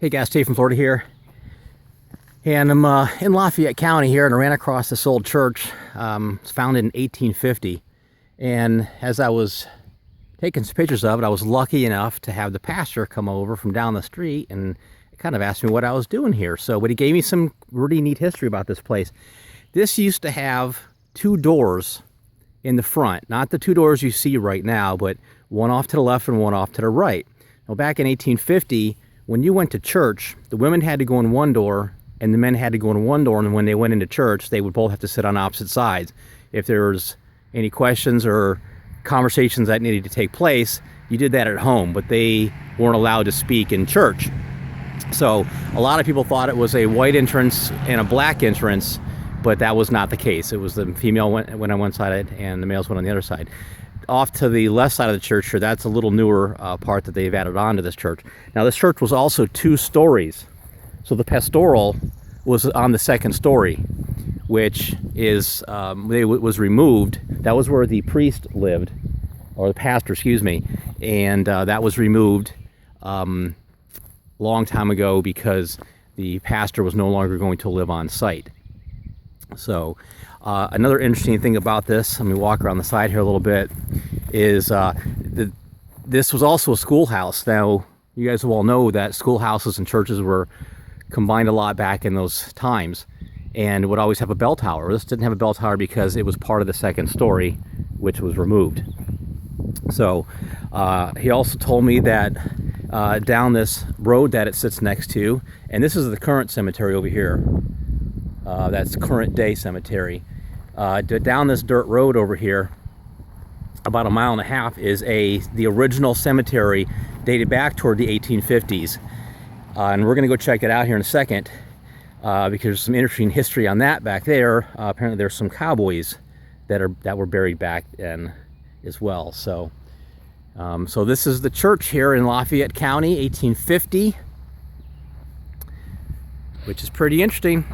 Hey guys, Steve from Florida here, and I'm in Lafayette County here, and I ran across this old church. It's founded in 1850, and as I was taking some pictures of it, I was lucky enough to have the pastor come over from down the street and kind of asked me what I was doing here. But he gave me some really neat history about this place. This used to have two doors in the front, not the two doors you see right now, but one off to the left and one off to the right. Now, back in 1850, when you went to church, the women had to go in one door and the men had to go in one door, and when they went into church, they would both have to sit on opposite sides. If there was any questions or conversations that needed to take place, you did that at home, but they weren't allowed to speak in church. So a lot of people thought it was a white entrance and a black entrance, but that was not the case. It was the female went on one side and the males went on the other side. Off to the left side of the church here, that's a little newer part that they've added on to this church. Now, this church was also 2 stories. So the pastoral was on the 2nd story, which is was removed. That was where the priest lived, or the pastor, excuse me, and that was removed long time ago because the pastor was no longer going to live on site. So another interesting thing about this, let me walk around the side here a little bit, is this was also a schoolhouse. Now, you guys will all know that schoolhouses and churches were combined a lot back in those times, and would always have a bell tower. This didn't have a bell tower because it was part of the 2nd story, which was removed. So he also told me that down this road that it sits next to, and this is the current cemetery over here, that's current day cemetery. Down this dirt road over here, about 1.5 miles, is the original cemetery dated back toward the 1850s. And we're going to go check it out here in a second because there's some interesting history on that back there. Apparently there's some cowboys that were buried back then as well. So this is the church here in Lafayette County, 1850, which is pretty interesting.